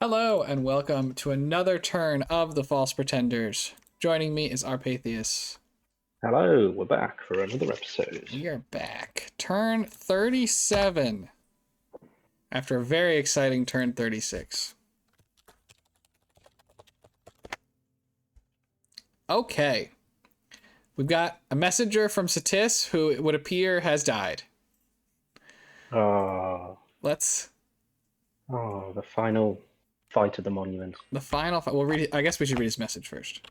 Hello and welcome to another turn of the False Pretenders. Joining me is Arpatheus. Hello, we're back for another episode. We are back. Turn 37. After a very exciting turn 36. Okay. We've got a messenger from Satis who it would appear has died. Oh, Let's... the final fight of the monument. The final... We'll read it. I guess we should read his message first.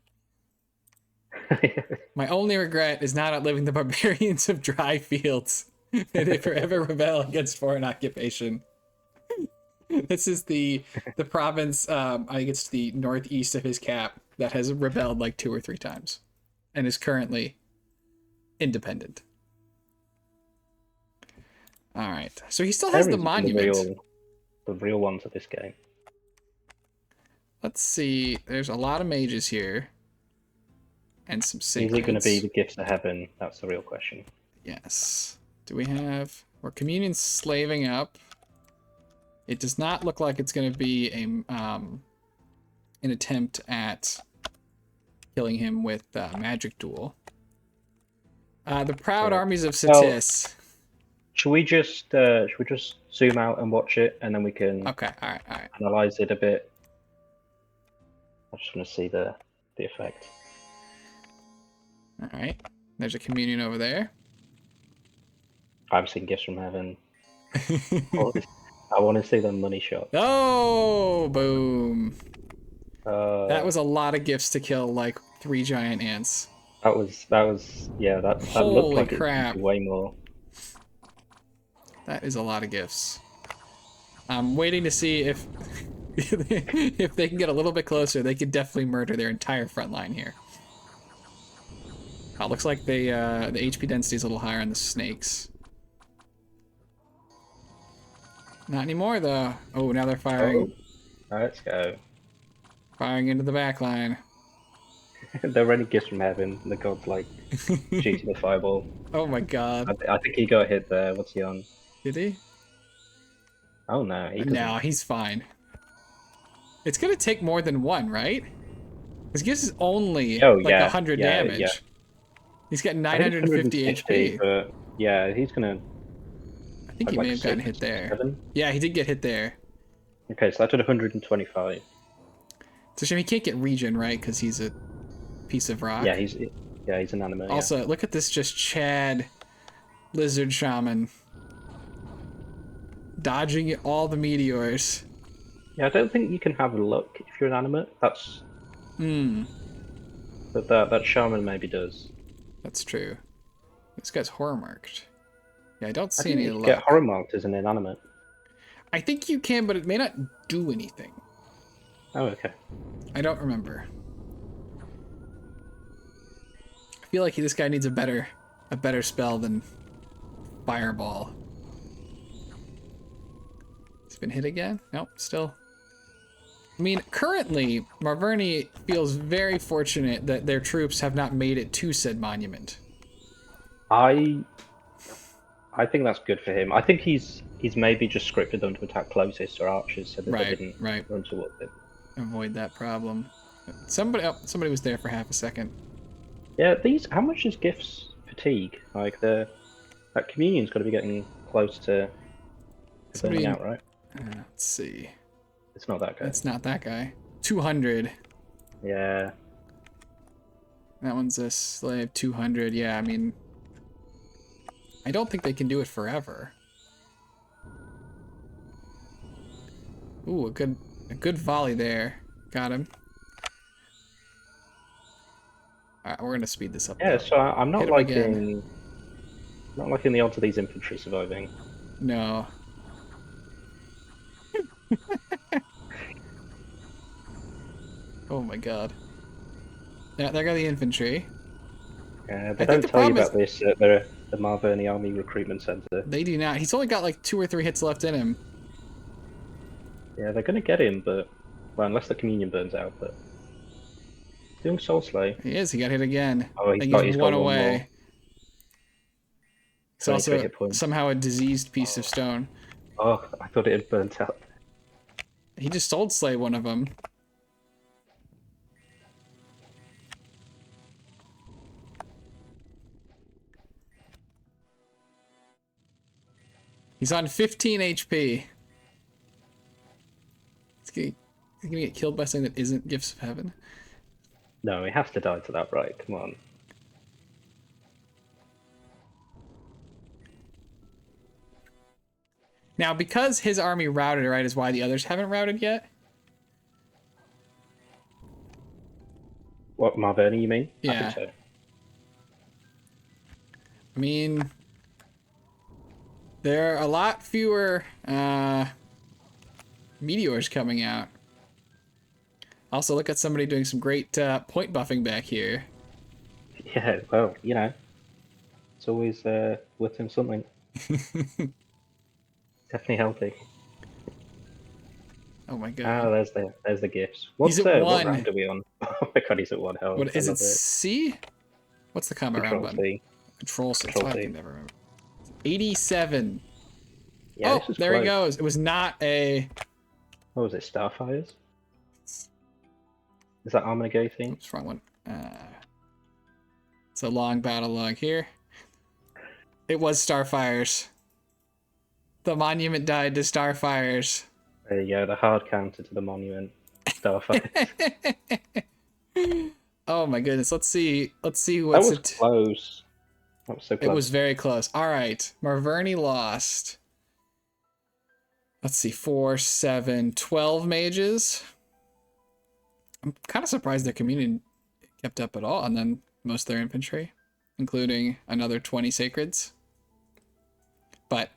My only regret is not outliving the barbarians of dry fields. And they forever rebel against foreign occupation. This is the province, I think it's the northeast of his cap, that has rebelled like 2 or 3 times. And is currently independent. Alright, so he still has the monument. The real ones of this game. Let's see, there's a lot of mages here. And some sacreds. Is it going to be the gifts of heaven? That's the real question. Yes. Do we have... We're communion slaving up. It does not look like it's going to be an attempt at killing him with magic duel. The proud armies of Satis. Well, should we just zoom out and watch it, and then we can all right. analyze it a bit? I just want to see the effect. All right. There's a communion over there. I'm seeing gifts from heaven. I want to see the money shot. Oh, boom. That was That a lot of gifts to kill like 3 giant ants. That looked Holy like crap. it way more. That is a lot of gifts. I'm waiting to see if if they can get a little bit closer. They could definitely murder their entire front line here. Oh, looks like the HP density is a little higher on the snakes. Not anymore though. Oh, now they're firing. Oh, let's go. Firing into the back line. They're already gifts from heaven. The god's like shooting the fireball. Oh my god. I think he got hit there. What's he on? Did he? Oh no, he doesn't. No, he's fine. It's gonna take more than one, right? This gives us only like 100 damage. Yeah. He's got 950 HP. But yeah, he's gonna. I think he may have gotten hit there. 7? Yeah, he did get hit there. Okay, so that did 125. It's a shame he can't get regen, right? Because he's a piece of rock. Yeah, he's an animal. Also, look at this just Chad lizard shaman dodging all the meteors. Yeah, I don't think you can have luck if you're an animate. That's. But that shaman maybe does. That's true. This guy's horror marked. Yeah, I don't see I think any you can luck. get horror marked as an inanimate. I think you can, but it may not do anything. Oh, okay. I don't remember. I feel like this guy needs a better spell than Fireball. He's been hit again? Nope, still. I mean, currently, Marverni feels very fortunate that their troops have not made it to said monument. I think that's good for him. I think he's maybe just scripted them to attack closest or archers so that they didn't run towards it. Avoid that problem. Somebody was there for half a second. Yeah, how much is gifts fatigue? Like that communion's got to be getting close to burning out, right? Let's see. It's not that guy. It's not that guy. 200. Yeah. That one's a slave. 200. Yeah, I mean, I don't think they can do it forever. Ooh, a good volley there. Got him. All right, we're gonna speed this up. Yeah, so I'm not liking the odds of these infantry surviving. No. Oh my god. Yeah, there go the infantry. Yeah, they don't tell you about this at the Marverni Army Recruitment Center. They do not. He's only got like 2 or 3 hits left in him. Yeah, they're gonna get him, but well, unless the communion burns out. But doing Soul Slay. He is. He got hit again. Oh, he's one got away. It's also hit points. somehow a diseased piece of stone. Oh, I thought it had burnt out. He just sold slay one of them. He's on 15 HP. He's gonna get killed by something that isn't Gifts of Heaven. No, he has to die to that, right? Come on. Now, because his army routed, right, is why the others haven't routed yet? What, Marverni, you mean? Yeah. I think so. I mean, there are a lot fewer meteors coming out. Also, look at somebody doing some great point buffing back here. Yeah, well, you know, it's always worth doing something. Definitely healthy. Oh my god. Oh, there's the gifts. What's he's at 1. What round are we on? Oh my god, he's at 1 health. What is it? C? What's the combat round button? C. Control C. Control I C. can never remember. 87. Yeah, oh, there he goes. It was not a. What was it? Starfires? Is that Armageddon thing? Oops, wrong one. It's a long battle log here. It was Starfires. The monument died to Starfires. There you go, the hard counter to the monument. Starfire. Oh my goodness. Let's see what's that was close. That was so close. It was very close. All right. Marverni lost. Let's see. 4, 7, 12 mages. I'm kind of surprised their community kept up at all, and then most of their infantry, including another 20 sacreds. But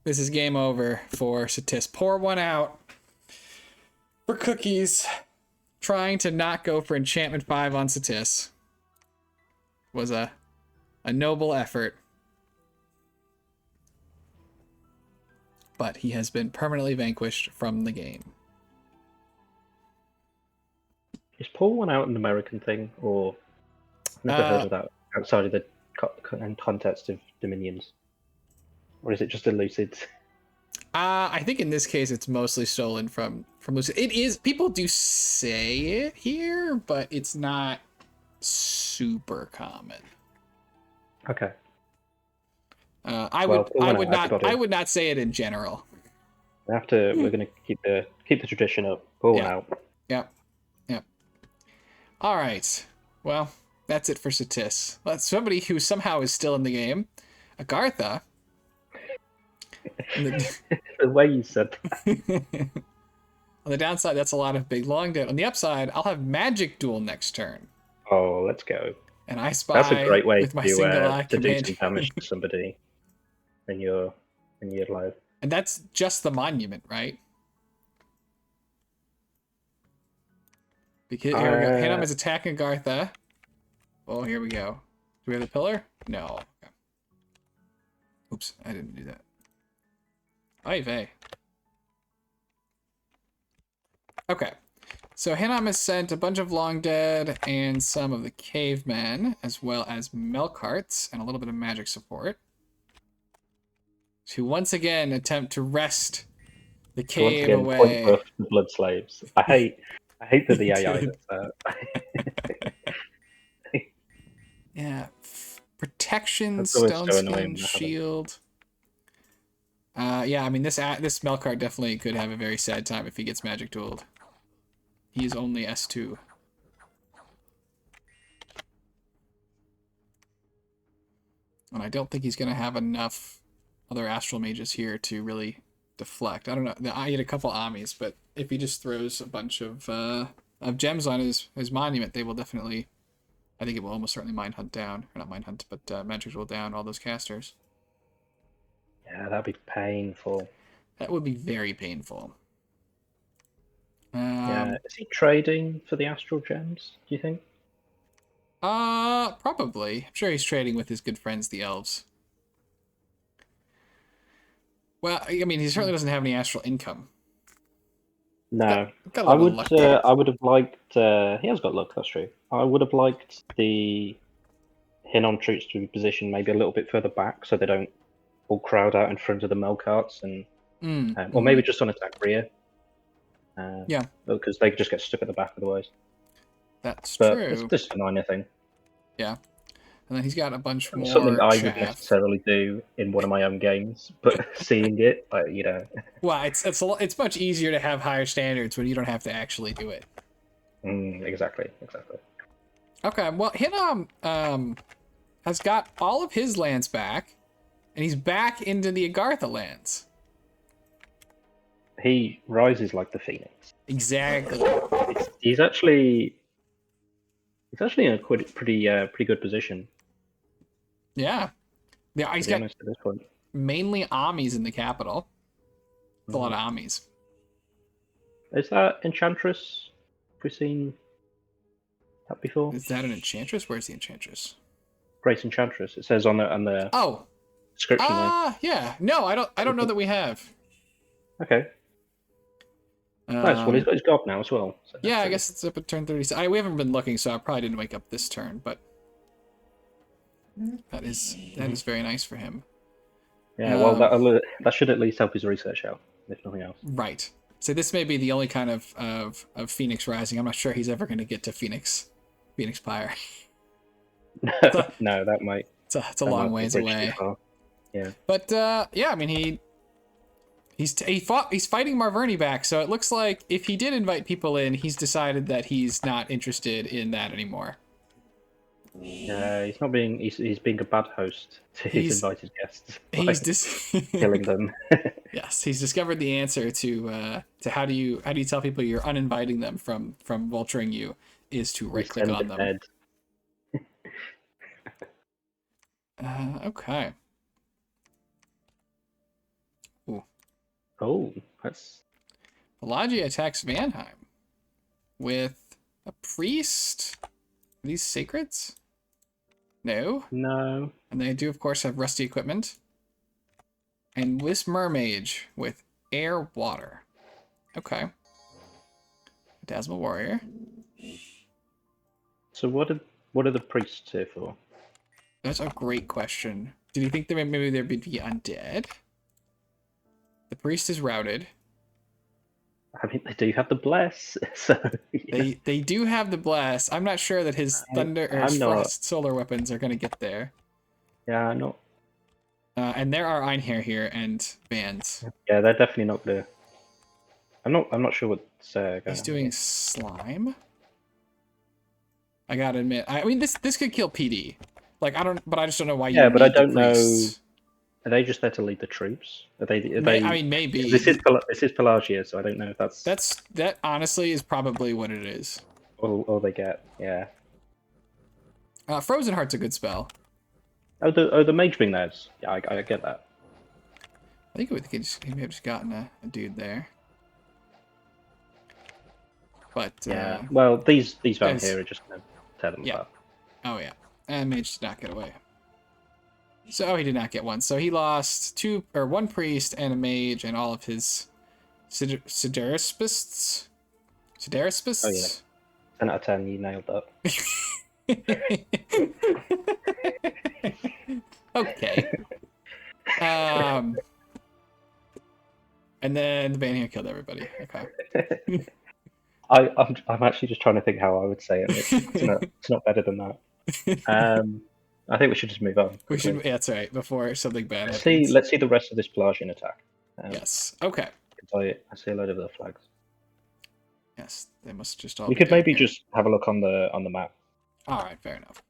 this is game over for Satis. Pour one out for Cookies. Trying to not go for Enchantment 5 on Satis was a noble effort. But he has been permanently vanquished from the game. Is Pour One Out an American thing, or never heard of that outside of the context of Dominions? Or is it just a Lucid? I think in this case it's mostly stolen from Lucid. It is, people do say it here, but it's not super common. Okay. I would not say it in general. We're gonna keep the tradition up. Pour One Out. Yep. All right. Well, that's it for Satis. That's somebody who somehow is still in the game. Agartha. The way you said that. On the downside, that's a lot of big long dead. On the upside, I'll have Magic Duel next turn. Oh, let's go. And I spy that's a great way with my single eye to do command. some damage to somebody when you're alive. And that's just the monument, right? Because here we go. Hanum is attacking Agartha. Oh, here we go. Do we have the pillar? No. Okay. Oops, I didn't do that. Oy vey. Okay. So Hanum has sent a bunch of Long Dead and some of the Cavemen, as well as Melkarts and a little bit of magic support, to once again attempt to wrest the cave away. Point buff the Blood Slaves. I hate that the AI does that. Yeah. Protection, Stone Skin, Shield. Yeah, I mean, this Melkart definitely could have a very sad time if he gets Magic Dueled. He is only S2. And I don't think he's going to have enough other Astral Mages here to really deflect. I don't know. I had a couple Amis, but if he just throws a bunch of gems on his monument, they will definitely... I think it will almost certainly Mind Hunt down. Or not Mind Hunt, but Magic Duel down all those casters. Yeah, that'd be painful. That would be very painful. Yeah, is he trading for the Astral Gems, do you think? Probably. I'm sure he's trading with his good friends, the elves. Well, I mean, he certainly doesn't have any astral income. No. Got I would have liked... he has got luck, that's true. I would have liked the Hinnom troops to be positioned maybe a little bit further back so they don't all crowd out in front of the Melkarts, and or maybe just on attack rear. Yeah, because they just get stuck at the back otherwise. that's But true. it's just a minor thing. Yeah, and then he's got a bunch more Something I would chaff. necessarily do in one of my own games, but seeing it, you know. Well, it's much easier to have higher standards when you don't have to actually do it. Exactly. Okay, well, Hinnom has got all of his lands back, and he's back into the Agartha lands. He rises like the phoenix. Exactly. He's actually in a pretty good position. Yeah. Yeah, he's got at this point. mainly Amis in the capital. It's a lot of Amis. Is that Enchantress? Have we seen that before? Is that an Enchantress? Where's the Enchantress? Great Enchantress. It says on the description there. Yeah. No, I don't know that we have. Okay. Nice. Well, he's got his god now as well. So yeah, I guess it's up at turn 30. We haven't been looking, so I probably didn't wake up this turn, but that is very nice for him. Yeah, well, that should at least help his research out, if nothing else. Right. So this may be the only kind of Phoenix Rising. I'm not sure he's ever going to get to Phoenix Pyre. No, that might. It's a long ways away. Yeah. But yeah, I mean he's fighting Marverni back, so it looks like if he did invite people in, he's decided that he's not interested in that anymore. Yeah, he's not being. He's being a bad host to his invited guests. He's killing them. Yes, he's discovered the answer to how do you tell people you're uninviting them from vulturing you is to right click on them. Okay. Ooh. Oh, that's. Pelagia attacks Vanheim with a priest. Are these sacreds? No. No. And they do, of course, have rusty equipment. And this mermage with air water. Okay. Dazzle warrior. So what are the priests here for? That's a great question. Did you think that maybe there would be undead? The priest is routed. I mean, they do have the bless. So they do have the bless. I'm not sure that his thunder or his frost solar weapons are going to get there. Yeah, I'm not. And there are Einherjar here and bands. Yeah, they're definitely not gonna. I'm not sure what's going He's doing slime. I gotta admit, I mean this could kill PD. Like I just don't know why you. Yeah, but I don't know. Priests. Are they just there to lead the troops? Are they? I mean, maybe. This is Pelagia, so I don't know if that's. That honestly is probably what it is. All they get, yeah. Frozen Heart's a good spell. Oh, the mage being there. Yeah, I get that. I think he may have just gotten a dude there. But yeah, well, these down here are just gonna tear them apart. Oh yeah, and mage did not get away. So he did not get one. So he lost one priest and a mage and all of his Siderispists. Oh yeah, 10 out of 10. You nailed that. Okay. And then the Vanheim killed everybody. Okay. I'm actually just trying to think how I would say it. It's not better than that. I think we should just move on. We should. Yeah, that's right. Before something bad happens. Let's see the rest of this Pelagian attack. Yes. Okay. I see a load of the flags. Yes, they must just all. We could maybe just have a look on the map. All right, fair enough.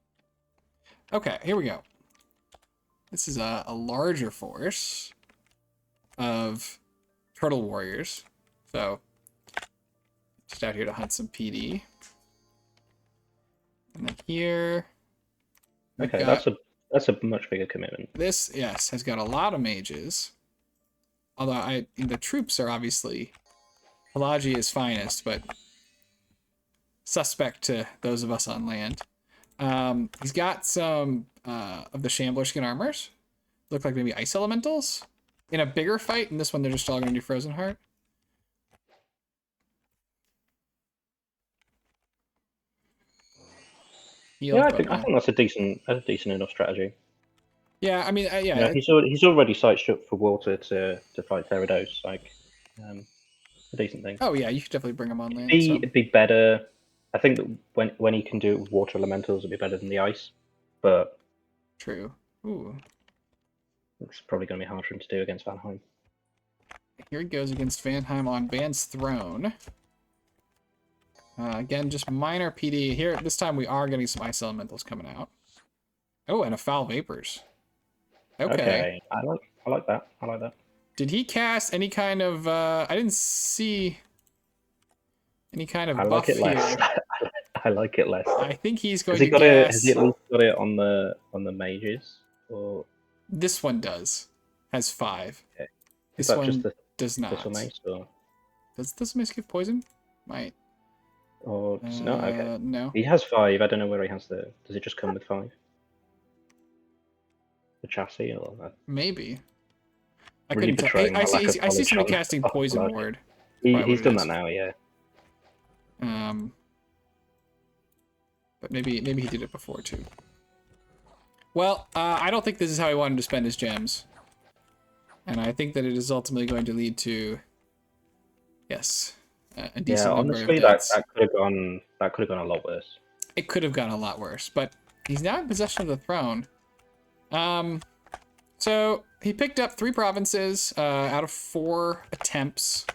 Okay, here we go. This is a larger force of turtle warriors. So, just out here to hunt some PD. And then here. Okay, that's a much bigger commitment. This, yes, has got a lot of mages. Although the troops are obviously Pelagia's finest, but suspect to those of us on land. He's got some of the Shambler skin armors. Look like maybe ice elementals. In a bigger fight, in this one they're just all going to do Frozen Heart. Yeah, I think that's a decent enough strategy. Yeah, I mean, he's already site struck for water to fight Therados. a decent thing. Oh yeah, you should definitely bring him on land. It'd be better. I think that when he can do it with water elementals, it'd be better than the ice. But true. Ooh. It's probably going to be hard for him to do against Vanheim. Here he goes against Vanheim on Van's throne. Again, just minor PD. Here, this time we are getting some ice elementals coming out. Oh, and a foul vapors. Okay. I like that. I like that. Did he cast any kind of? I didn't see any kind of buff like it here. Less. I like it less. I think he's going has to cast... Has he at least got it on the mages? Or this one does. Has 5. Okay. This one does not. This mace, or... Does this mace give poison? Might. Or does it not? Okay. No. He has 5. I don't know where he has the. Does it just come with 5? The chassis or that? Maybe. I really couldn't tell. I see somebody casting poison ward. He's done that now, yeah. But maybe he did it before too. Well, I don't think this is how he wanted to spend his gems, and I think that it is ultimately going to lead to, yes, a decent number of deaths. that could have gone a lot worse. It could have gone a lot worse, but he's now in possession of the throne. So he picked up 3 provinces out of 4 attempts.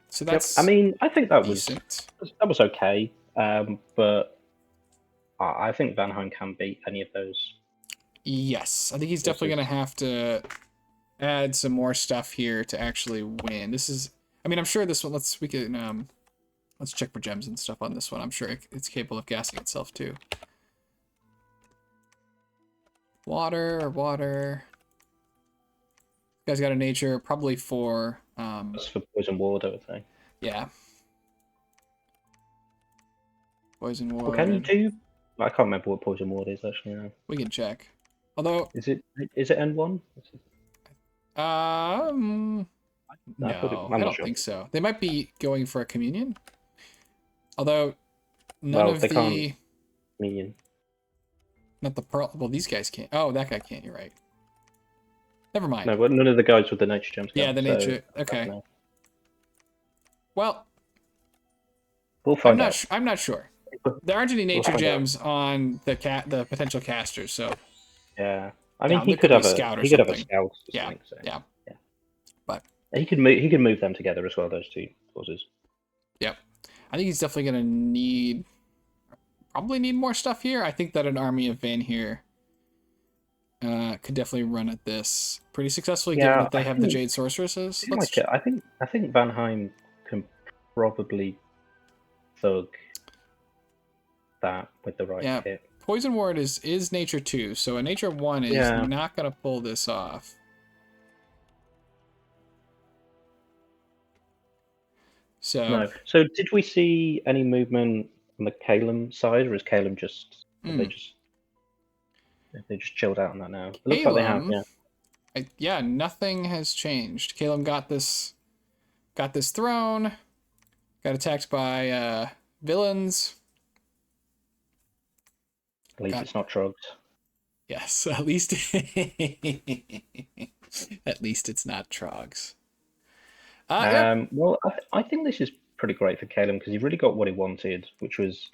So that's. Yep. I mean, I think that decent. was okay. But I think Vanheim can beat any of those. Yes, I think he's definitely going to have to add some more stuff here to actually win. This is, I mean, I'm sure this one. Let's check for gems and stuff on this one. I'm sure it's capable of gassing itself too. Water. You guys got a nature, probably for. That's for poison ward, I would say. Yeah. Poison ward. What can you do? I can't remember what poison ward is actually now. We can check. Although is it N1? No, I don't think so. They might be going for a communion. Although none of the can't communion. Not the pearl. Well, these guys can't. Oh, that guy can't. You're right. Never mind. No, but none of the guys with the nature gems. Yeah, the nature. Okay. Well, we'll find out. I'm not sure. There aren't any nature gems on the potential casters, so. Yeah, I mean he could have a scout. Yeah. But he could move them together as well. Those 2 forces. Yep, I think he's definitely gonna probably need more stuff here. I think that an army of Van here could definitely run at this pretty successfully, given that they have the Jade Sorceresses. I think Vanheim can probably thug that with the right kit. Poison Ward is nature 2, so a nature 1 is not gonna pull this off. So So did we see any movement on the Calum side, or is Calum just they just chilled out on that now? It looks like they have, yeah. Nothing has changed. Calum got this throne, got attacked by villains. At least it's not Trogs. Yes, at least at least it's not Trogs. Well, I think this is pretty great for Calum because he really got what he wanted, which was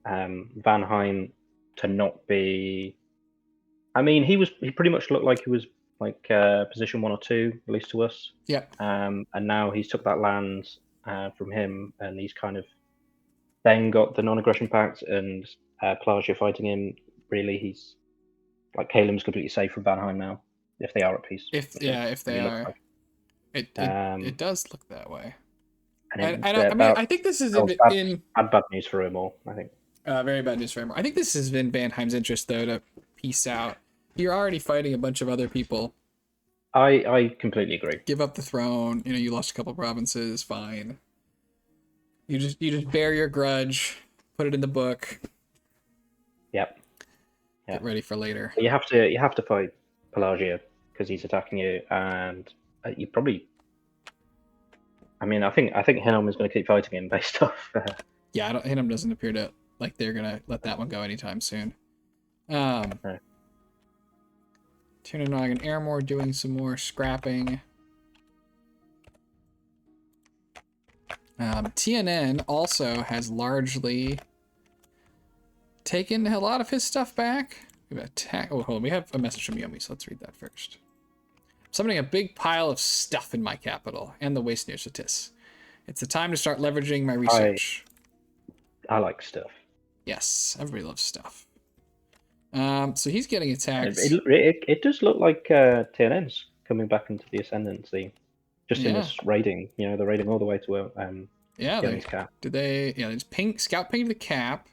Vanheim to not be. I mean, he pretty much looked like he was like position 1 or 2, at least to us. Yeah. And now he's took that land from him, and he's kind of then got the non-aggression pact and Pelagia fighting him. Really, he's like Calum's completely safe from Vanheim now, if they are at peace. If they are. Like. It does look that way. And I mean, I think this is bad news for him all, I think. Very bad news for him. I think this is in Vanheim's interest, though, to peace out. You're already fighting a bunch of other people. I completely agree. Give up the throne. You lost a couple provinces. Fine. You just bear your grudge. Put it in the book. Yep. Get ready for later. You have to fight Pelagia because he's attacking you, and you probably. I mean, I think Hinnom is going to keep fighting him based off. Yeah, Hinnom doesn't appear to like they're gonna let that one go anytime soon. Right. Tunanog and Airmore doing some more scrapping. TNN also has largely taken a lot of his stuff back. We have attack. Oh, hold on. We have a message from Yomi, so let's read that first. Summoning a big pile of stuff in my capital and the waste near Satis. It's the time to start leveraging my research. I like stuff. Yes, everybody loves stuff. So he's getting attacked. It does look like TNN's coming back into the ascendancy, just in this raiding. You know, they're raiding all the way to Yomi's cap. Did they? Yeah, there's ping scout ping to the cap.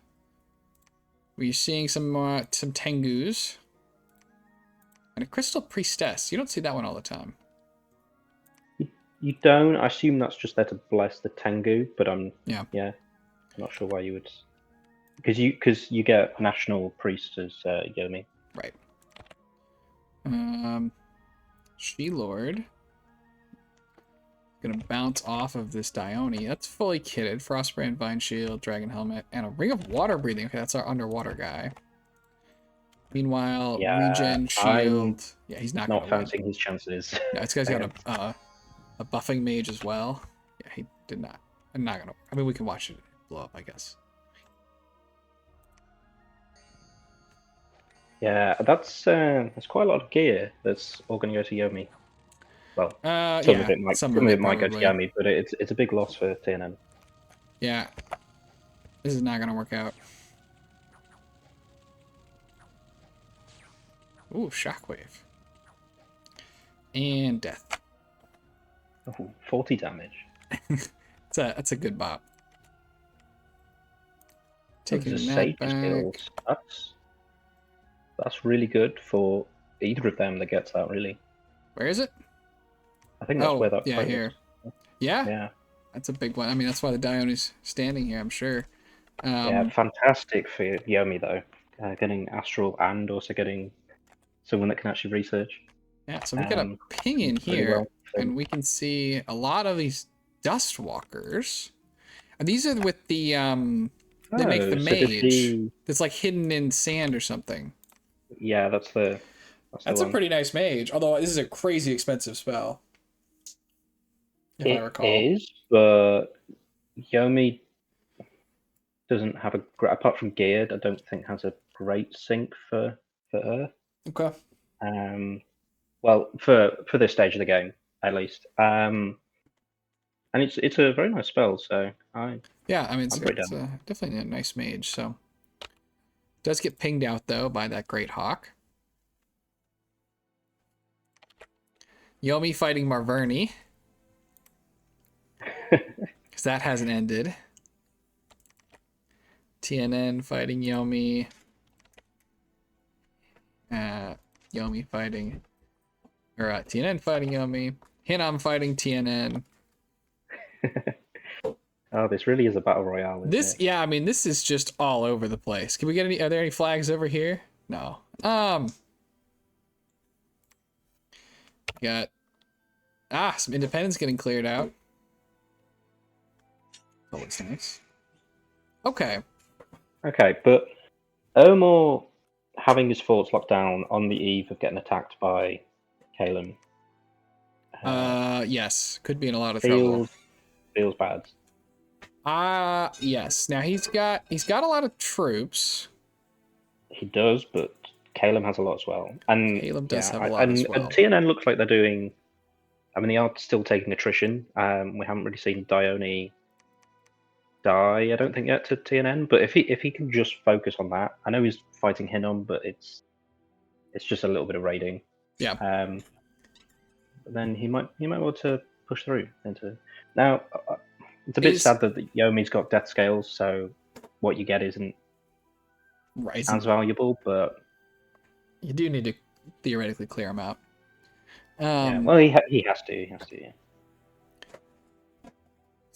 We're seeing some Tengus and a crystal priestess. You don't see that one all the time. You don't. I assume that's just there to bless the Tengu, but I'm not sure why you would. Because you get national priest as Yomi. Right. She-Lord. Gonna bounce off of this Dione. That's fully kitted. Frostbrand, Vine Shield, Dragon Helmet, and a Ring of Water Breathing. Okay, that's our underwater guy. Meanwhile, Regen, Shield. Yeah, he's not gonna fancying his chances. No, this guy's got a buffing mage as well. Yeah, he did not. I'm not gonna. I mean, we can watch it blow up, I guess. Yeah, that's quite a lot of gear that's all going to go to Yomi. Well, some of it might go to Yomi, but it's a big loss for TNN. Yeah, this is not going to work out. Ooh, Shockwave. And death. Oh, 40 damage. That's a good bop. Taking the Sage skills. That's really good for either of them that gets that, really. Where is it? I think that's where that here. Yeah, that's a big one. I mean, that's why the Dione's standing here, I'm sure. Yeah, fantastic for Yomi, though. Getting Astral and also getting someone that can actually research. Yeah, so we got a ping in here, and we can see a lot of these Dust Walkers. And these are with the, they make the mage. That's like hidden in sand or something. Yeah, that's a pretty nice mage, although this is a crazy expensive spell. If I recall. It is, but Yomi doesn't have apart from Geared, I don't think has a great sync for Earth. Okay. Well, for this stage of the game, at least. And it's a very nice spell, so it's definitely a nice mage. So does get pinged out though by that Great Hawk. Yomi fighting Marverni. Because that hasn't ended. TNN fighting Yomi. Yomi fighting... Or TNN fighting Yomi. Hinam fighting TNN. Oh, this really is a battle royale. Yeah, I mean, this is just all over the place. Can we get any... Are there any flags over here? No. Got... some independence getting cleared out. That looks nice. Okay, but Omor having his forts locked down on the eve of getting attacked by Calum. Yes, could be in a lot of trouble. Feels bad. Yes. Now he's got a lot of troops. He does, but Calum has a lot as well. And Caleb does have a lot as well. And TNN looks like they're doing. I mean, they are still taking attrition. We haven't really seen Dione die, I don't think, yet to TNN. But if he can just focus on that, I know he's fighting Hinnom, but it's just a little bit of raiding. Yeah. Then he might be able to push through into. Now, it's a bit sad that Yomi's got death scales, so what you get isn't as valuable. But you do need to theoretically clear him out. Well, he has to. He has to. Yeah.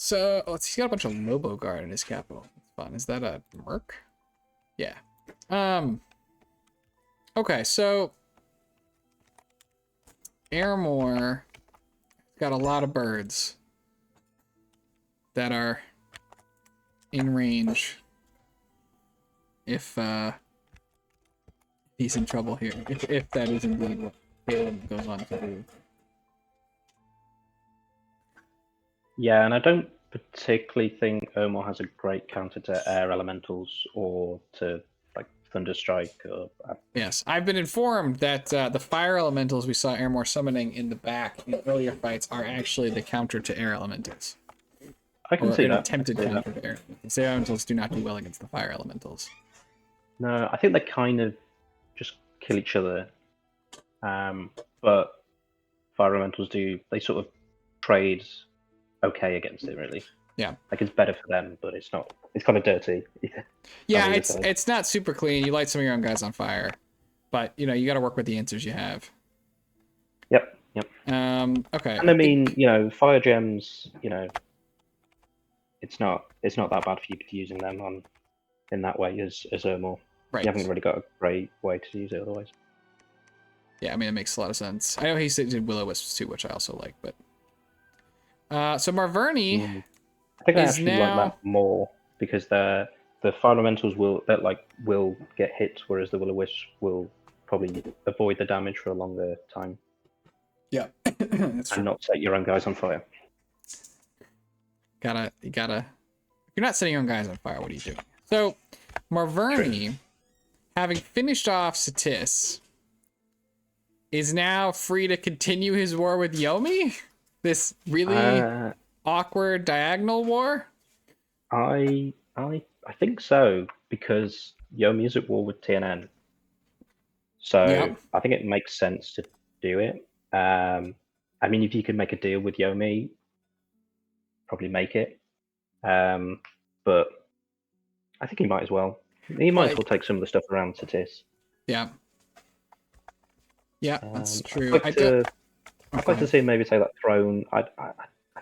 So he's got a bunch of Lobo Guard in his capital. That's fun. Is that a merc? Yeah. Okay, so Airmore got a lot of birds that are in range if he's in trouble here. If that is indeed what Caleb goes on to do. Yeah, and I don't particularly think Omar has a great counter to air elementals or to like Thunder Strike. Or Yes, I've been informed that the fire elementals we saw Airmore summoning in the back in earlier fights are actually the counter to air elementals. I can Or see an that. attempted counter to air elementals. The air elementals do not do well against the fire elementals. No, I think they kind of just kill each other. But fire elementals do, they sort of trade okay against it, really. Yeah. Like it's better for them, but it's not. It's kind of dirty. Yeah, it's not super clean. You light some of your own guys on fire, but you know you got to work with the answers you have. Yep. Okay. And I mean, fire gems. It's not that bad for you to be using them on in that way as Ermor. Right. You haven't really got a great way to use it otherwise. Yeah, I mean it makes a lot of sense. I know he did Will-O-Wisps too, which I also like, but so Marverni I think I is actually now... like that more because the fire elementals will get hit, whereas the Will-O-Wisp will probably avoid the damage for a longer time. Yeah, that's true. And not set your own guys on fire. You gotta. If you're not setting your own guys on fire, what are you doing? So, Marverni, having finished off Satis, is now free to continue his war with Yomi. This really awkward diagonal war. I think so because Yomi is at war with TNN, so Yep. I think it makes sense to do it. I mean, if you could make a deal with Yomi, probably make it. But I think he might as well. He might as well take some of the stuff around Satis. Yeah. Yeah, that's true. I'd like to see him maybe take that throne. I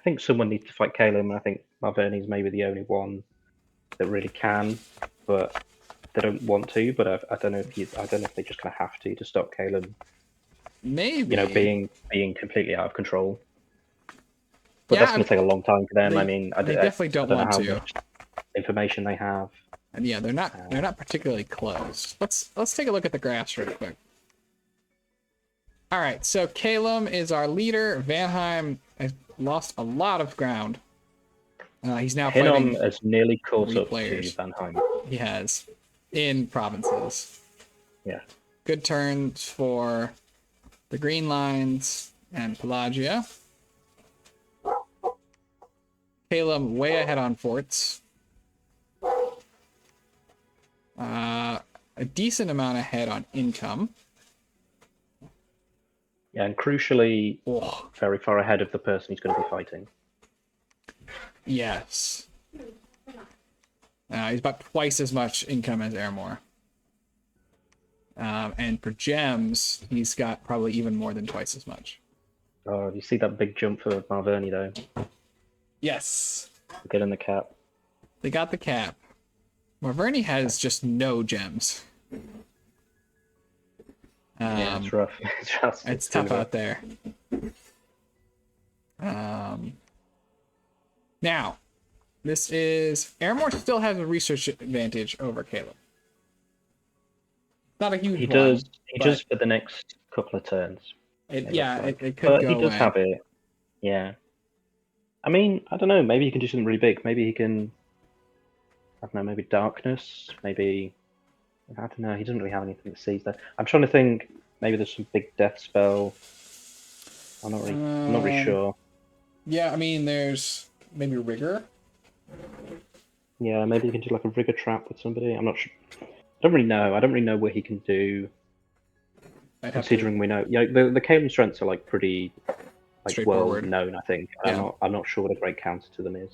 think someone needs to fight Caleb, and I think Marverni's maybe the only one that really can, but they don't want to. But I don't know if they just kind of have to stop Caleb. Maybe being completely out of control. But that's going to take a long time for them. They definitely don't want know how to. much information they have. And yeah, they're not particularly close. Let's take a look at the graphs real quick. All right, so Kalem is our leader. Vanheim has lost a lot of ground. He's now fighting. Hinnom has nearly caught up players. to Vanheim. He has in provinces. Yeah. Good turns for the Green Lines and Pelagia. Kalem way ahead on forts. A decent amount ahead on income. Yeah, and crucially, very far ahead of the person he's going to be fighting. Yes. He's about twice as much income as Airmore. And for gems, he's got probably even more than twice as much. Oh, you see that big jump for Marverni, though? Yes. Getting the cap. They got the cap. Marverni has just no gems. Yeah, it's rough. It's tough out there. Now, this is... Airmore still has a research advantage over Caleb. Not a huge one. He does for the next couple of turns. It could go he does have it. Yeah. I mean, I don't know. Maybe he can do something really big. Maybe he can... I don't know, maybe darkness. Maybe... I don't know. He doesn't really have anything that sees that. I'm trying to think. Maybe there's some big death spell. I'm not really sure. Yeah, I mean, there's maybe rigor. Yeah, maybe he can do like a rigor trap with somebody. I'm not sure. I don't really know what he can do. Considering we know, the Kalem strengths are like pretty well known. I think. Yeah. I'm not sure what a great counter to them is.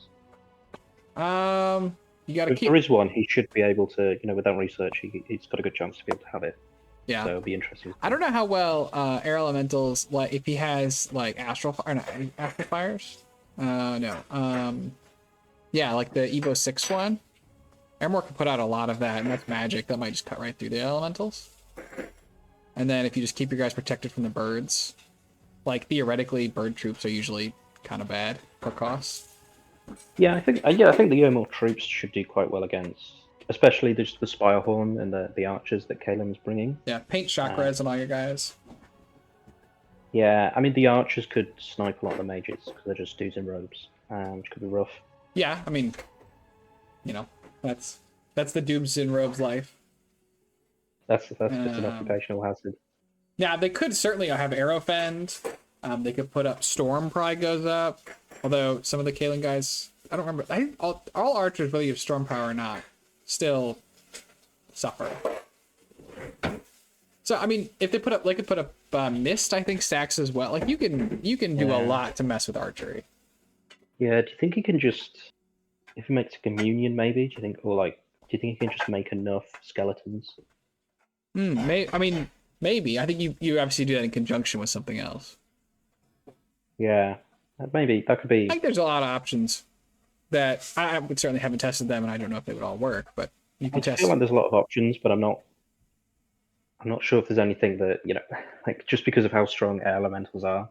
You got to keep. There is one. He should be able to. With that research, he's got a good chance to be able to have it. Yeah. So it'll be interesting. I don't know how well air elementals, like if he has like astral fires. No. Yeah, like the Evo 6 one. Airmore can put out a lot of that, and that's magic. That might just cut right through the elementals. And then if you just keep your guys protected from the birds, like theoretically, bird troops are usually kind of bad for cost. Yeah, I think the Airmore troops should do quite well against, especially the Spirehorn and the archers that Kalem is bringing. Yeah, paint chakras on all your guys. Yeah, I mean the archers could snipe a lot of the mages because they're just dudes in robes, which could be rough. Yeah, I mean, you know, that's the Doomsday Robe's life. That's just an occupational hazard. Yeah, they could certainly have Arrowfend. They could put up Storm, probably goes up. Although some of the Kaelin guys, I don't remember. I think all archers, whether you have Storm power or not, still suffer. So I mean, if they could put up Mist, I think stacks as well. Like you can do a lot to mess with archery. Yeah, do you think he can just, if he makes a communion, maybe? Do you think he can just make enough skeletons? I mean, maybe. I think you obviously do that in conjunction with something else. Yeah, maybe that could be. I think there's a lot of options that I would certainly haven't tested them, and I don't know if they would all work. But you can test. I feel like there's a lot of options, but I'm not sure if there's anything that like just because of how strong air elementals are.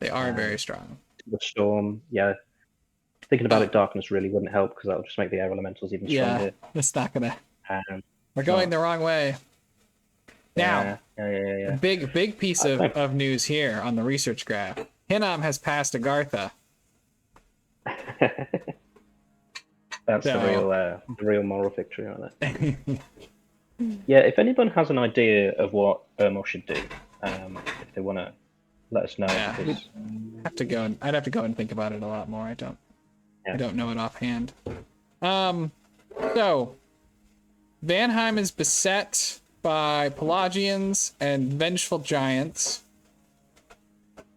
They are very strong. The storm, yeah. Thinking about it, darkness really wouldn't help because that'll just make the air elementals even stronger. Yeah, it's not gonna. We're going the wrong way. Now, yeah. Big piece of news here on the research graph. Hinnom has passed Agartha. That's the real moral victory on it. Yeah, if anyone has an idea of what Irmo should do, if they want to let us know. Yeah, I'd have to go and think about it a lot more. I don't know it offhand. So Vanheim is beset by Pelagians and vengeful giants.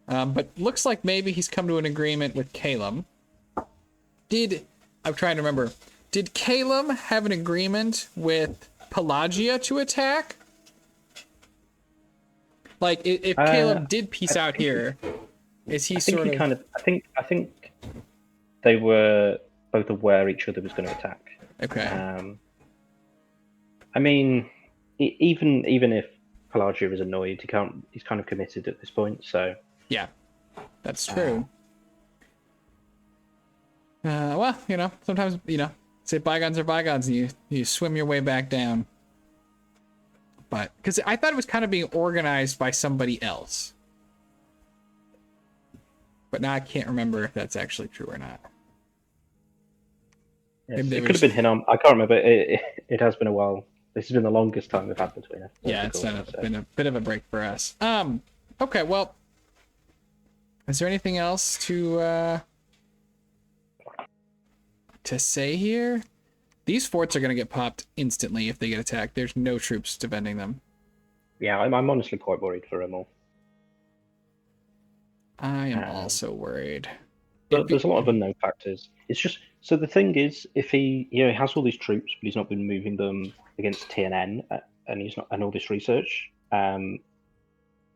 But looks like maybe he's come to an agreement with Calum. I'm trying to remember. Did Calum have an agreement with Pelagia to attack? Like, if Calum did peace out here, is he sort of... I think they were both aware each other was going to attack. Okay. I mean, even if Pelagia is annoyed, he's kind of committed at this point, so... Yeah, that's true. Well, sometimes, say bygones are bygones, and you swim your way back down. But, because I thought it was kind of being organized by somebody else. But now I can't remember if that's actually true or not. Yes, it could have been Hinnom. I can't remember. It has been a while. This has been the longest time we've had between us. Yeah, it's been a bit of a break for us. Okay, well, is there anything else to say here? These forts are going to get popped instantly if they get attacked. There's no troops defending them. Yeah, I'm honestly quite worried for them all. I am also worried. But there's a lot of unknown factors. It's just, so the thing is, if he has all these troops, but he's not been moving them against TNN, and he's not, and all this research, and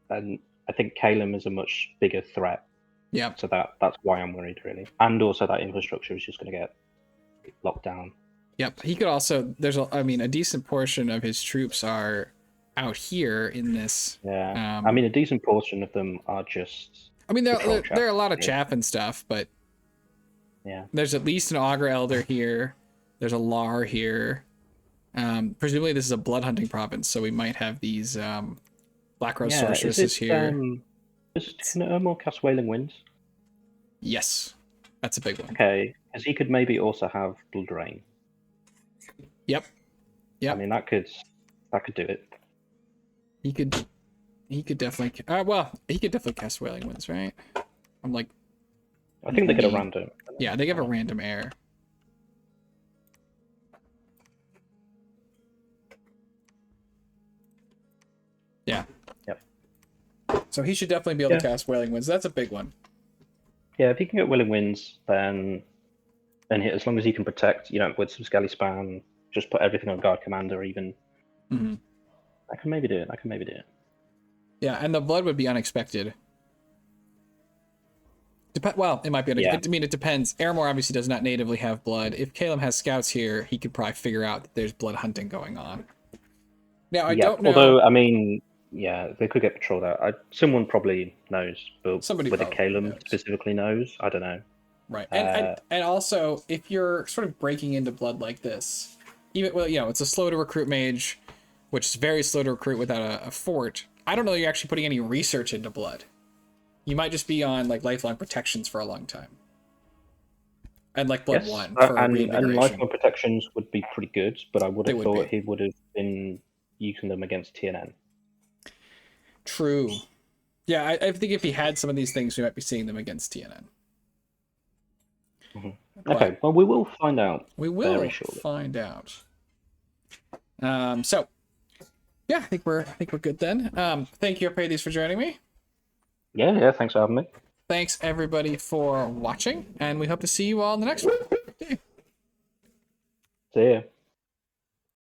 I think Calum is a much bigger threat. Yeah. So that's why I'm worried, really. And also that infrastructure is just going to get locked down. Yep. He could also, a decent portion of his troops are out here in this. Yeah. A decent portion of them are just... there are a lot of chaff and stuff, but yeah, there's at least an Augur Elder here. There's a Lar here. Presumably this is a blood hunting province, so we might have these Black Rose sorceresses here. Can Irmo cast Wailing Winds? Yes. That's a big one. Okay, because he could maybe also have Blood Rain. Yep. I mean, that could do it. He could definitely. He could definitely cast Wailing Winds, right? I think they get a random. Yeah, they give a random air. Yeah. Yep. So he should definitely be able to cast Wailing Winds. That's a big one. Yeah, if he can get Wailing Winds, then as long as he can protect, with some Skelly Span, just put everything on Guard Commander, even. Mm-hmm. I can maybe do it. Yeah, and the blood would be unexpected. It might be unexpected. Yeah. It depends. Aramor obviously does not natively have blood. If Calum has scouts here, he could probably figure out that there's blood hunting going on. Now, I don't know. Although, they could get patrolled out. Someone probably knows, but whether Calum specifically knows, I don't know. Right, and also, if you're sort of breaking into blood like this, it's a slow to recruit mage, which is very slow to recruit without a fort. I don't know you're actually putting any research into blood. You might just be on lifelong protections for a long time. And like Blood Yes, 1 for and reinvigoration. lifeline protections would be pretty good, but I would They have would thought be. he would have been using them against TNN. True. Yeah, I think if he had some of these things, we might be seeing them against TNN. Okay, well, we will find out. We very will shortly. find out. So yeah, I think we're good then. Thank you, Arpades, for joining me. Yeah, thanks for having me. Thanks everybody for watching, and we hope to see you all in the next one. See ya.